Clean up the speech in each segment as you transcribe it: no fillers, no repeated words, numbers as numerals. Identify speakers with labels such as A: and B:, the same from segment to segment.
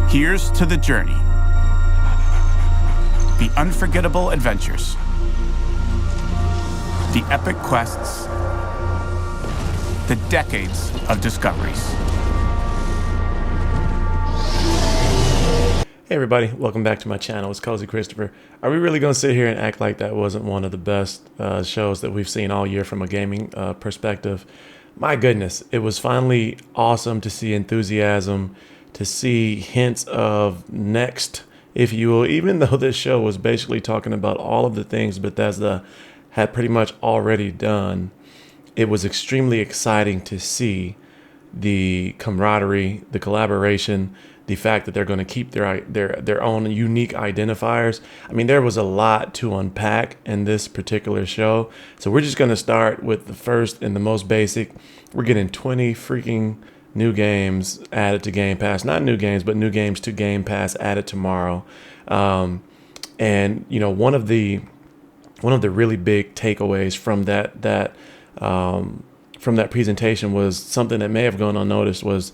A: Here's to the journey, the unforgettable adventures, the epic quests, the decades of discoveries.
B: Hey everybody, welcome back to my channel. It's Cozy Christopher. Are we really going to sit here and act like that wasn't one of the best shows that we've seen all year from a gaming perspective? My goodness, it was finally awesome to see enthusiasm, to see hints of next, if you will, even though this show was basically talking about all of the things Bethesda had pretty much already done. It was extremely exciting to see the camaraderie, the collaboration, the fact that they're going to keep their own unique identifiers. I mean, there was a lot to unpack in this particular show. So we're just going to start with the first and the most basic. We're getting 20 freaking new games added to Game Pass. Not new games, but new games to Game Pass added tomorrow. And you know, one of the really big takeaways from that presentation was something that may have gone unnoticed. Was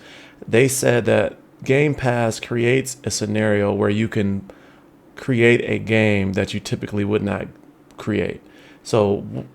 B: they said that Game Pass creates a scenario where you can create a game that you typically would not create. So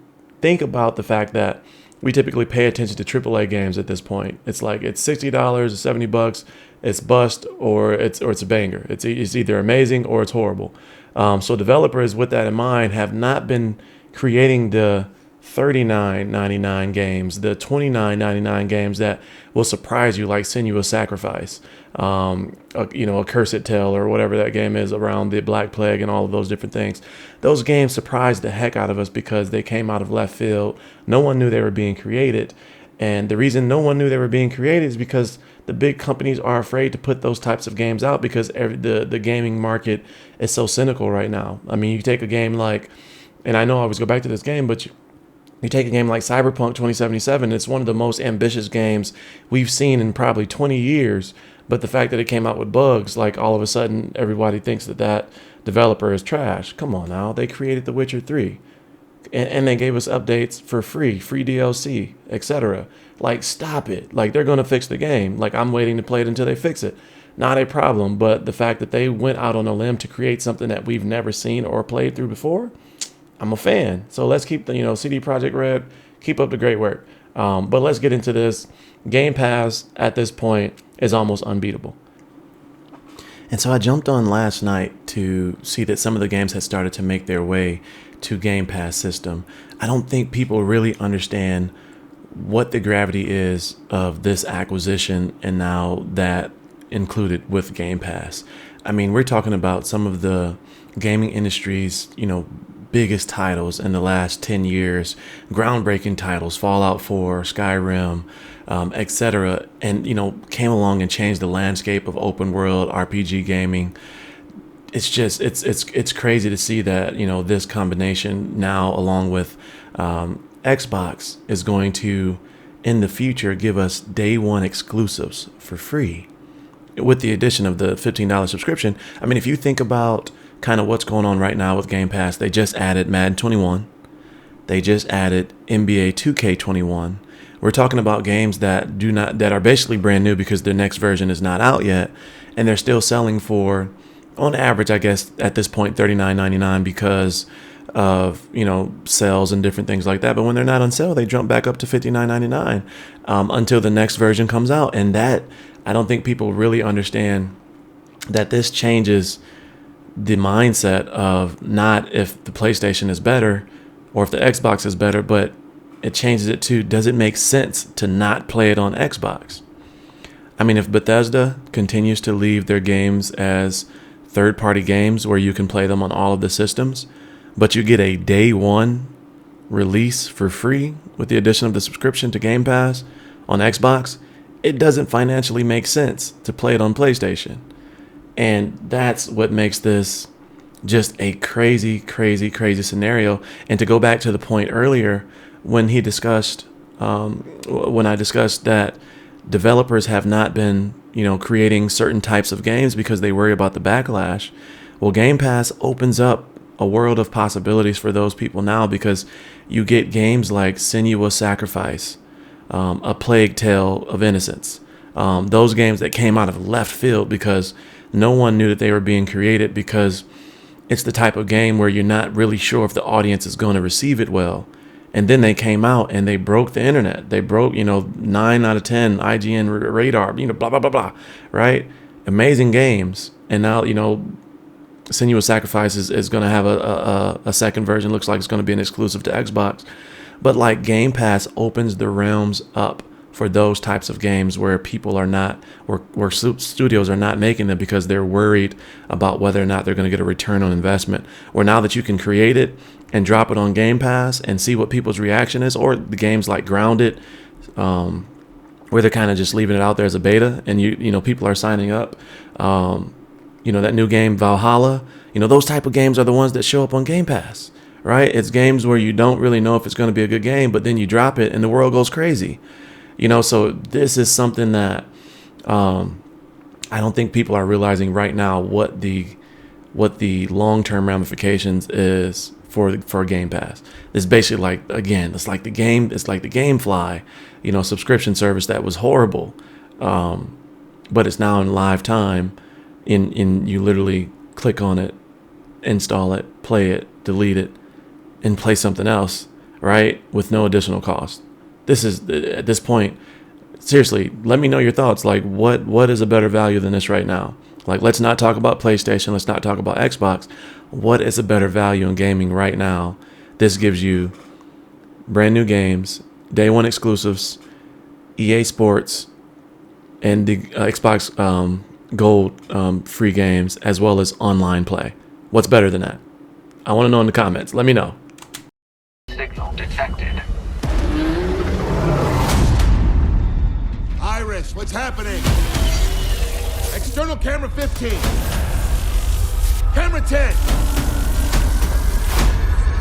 B: think about the fact that we typically pay attention to AAA games at this point. It's like it's $60 or $70. It's bust or it's a banger. It's either amazing or it's horrible. So developers, with that in mind, have not been creating the $39.99 games, the $29.99 games that will surprise you, like Senua's Sacrifice, a Cursed Tale, or whatever that game is around the Black Plague and all of those different things. Those games surprised the heck out of us because they came out of left field. No one knew they were being created. And the reason no one knew they were being created is because the big companies are afraid to put those types of games out because the gaming market is so cynical right now. I mean, you take a game like, and I know I always go back to this game, but you take a game like Cyberpunk 2077, it's one of the most ambitious games we've seen in probably 20 years. But the fact that it came out with bugs, like all of a sudden everybody thinks that developer is trash. Come on now, they created The Witcher 3. And they gave us updates for free DLC, etc. Like, stop it. Like, they're going to fix the game. Like, I'm waiting to play it until they fix it. Not a problem, but the fact that they went out on a limb to create something that we've never seen or played through before, I'm a fan. So let's keep the, CD Projekt Red, keep up the great work. But let's get into this. Game Pass at this point is almost unbeatable. And so I jumped on last night to see that some of the games had started to make their way to Game Pass system. I don't think people really understand what the gravity is of this acquisition and now that included with Game Pass. I mean, we're talking about some of the gaming industry's, biggest titles in the last 10 years, groundbreaking titles, Fallout 4, Skyrim, etc. And, came along and changed the landscape of open world RPG gaming. It's just, it's crazy to see that, this combination now, along with Xbox, is going to, in the future, give us day one exclusives for free with the addition of the $15 subscription. I mean, if you think about kind of what's going on right now with Game Pass, they just added Madden 21. They just added NBA 2K21. We're talking about games that are basically brand new because their next version is not out yet, and they're still selling for, on average, I guess at this point, $39.99 because of sales and different things like that. But when they're not on sale, they jump back up to $59.99 until the next version comes out. And that, I don't think people really understand that this changes the mindset of not if the PlayStation is better or if the Xbox is better, but it changes it to, does it make sense to not play it on Xbox? I mean, if Bethesda continues to leave their games as third-party games where you can play them on all of the systems, but you get a day one release for free with the addition of the subscription to Game Pass on Xbox, it doesn't financially make sense to play it on PlayStation. And that's what makes this just a crazy, crazy, crazy scenario. And to go back to the point earlier when I discussed that developers have not been, creating certain types of games because they worry about the backlash. Well, Game Pass opens up a world of possibilities for those people now because you get games like Senua's Sacrifice, A Plague Tale of Innocence. Those games that came out of left field because no one knew that they were being created because it's the type of game where you're not really sure if the audience is going to receive it well. And then they came out and they broke the internet. They broke, 9 out of 10 IGN radar, blah, blah, blah, blah, right? Amazing games. And now, Senua's Sacrifice is going to have a second version. Looks like it's going to be an exclusive to Xbox. But like Game Pass opens the realms up for those types of games where people are not, where studios are not making them because they're worried about whether or not they're going to get a return on investment. Or now that you can create it and drop it on Game Pass and see what people's reaction is, or the games like Grounded, where they're kind of just leaving it out there as a beta and people are signing up. That new game Valhalla, those type of games are the ones that show up on Game Pass, right? It's games where you don't really know if it's going to be a good game, but then you drop it and the world goes crazy. So this is something that I don't think people are realizing right now what the long-term ramifications is for Game Pass. It's basically it's like the GameFly, subscription service that was horrible, but it's now in live time. In you literally click on it, install it, play it, delete it, and play something else, right? With no additional cost. This is, at this point, seriously, let me know your thoughts. Like, what is a better value than this right now? Like, let's not talk about PlayStation. Let's not talk about Xbox. What is a better value in gaming right now? This gives you brand new games, day one exclusives, EA Sports, and the Xbox Gold free games, as well as online play. What's better than that? I want to know in the comments. Let me know.
C: Signal detected.
D: Iris, what's happening? External camera 15. Camera 10.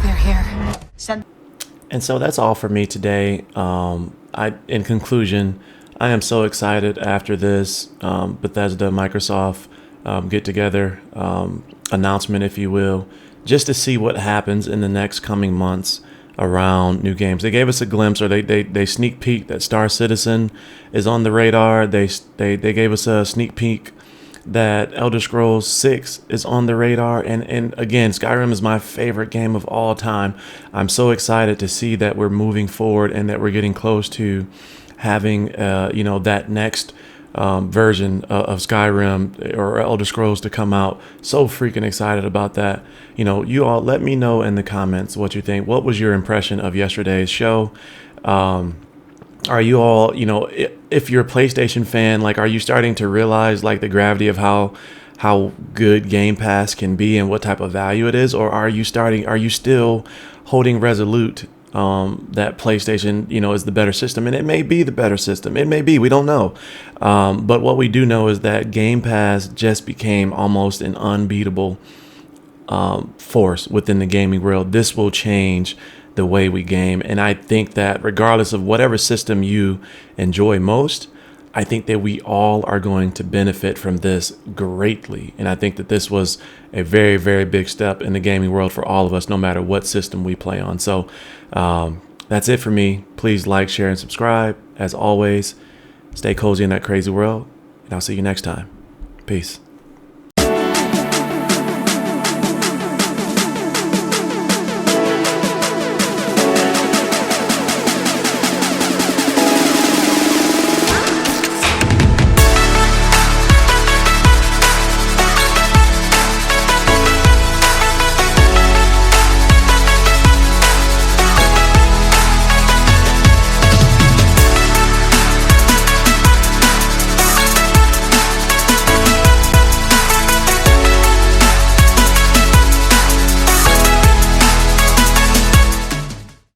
E: They're here. Send.
B: And so that's all for me today. In conclusion, I am so excited after this Bethesda Microsoft get together announcement, if you will, just to see what happens in the next coming months around new games. They gave us a glimpse, or they sneak peeked that Star Citizen is on the radar. They gave us a sneak peek that Elder Scrolls 6 is on the radar. And again, Skyrim is my favorite game of all time. I'm so excited to see that we're moving forward and that we're getting close to having that next version of Skyrim or Elder Scrolls to come out. So freaking excited about that. You all let me know in the comments what you think. What was your impression of yesterday's show? Are you all, if you're a PlayStation fan, like, are you starting to realize like the gravity of how good Game Pass can be and what type of value it is? Or are you still holding resolute that PlayStation, is the better system? And it may be the better system. It may be, we don't know. But what we do know is that Game Pass just became almost an unbeatable force within the gaming world. This will change the way we game. And I think that regardless of whatever system you enjoy most, I think that we all are going to benefit from this greatly. And I think that this was a very, very big step in the gaming world for all of us, no matter what system we play on. So that's it for me. Please like, share, and subscribe. As always, stay cozy in that crazy world, and I'll see you next time. Peace.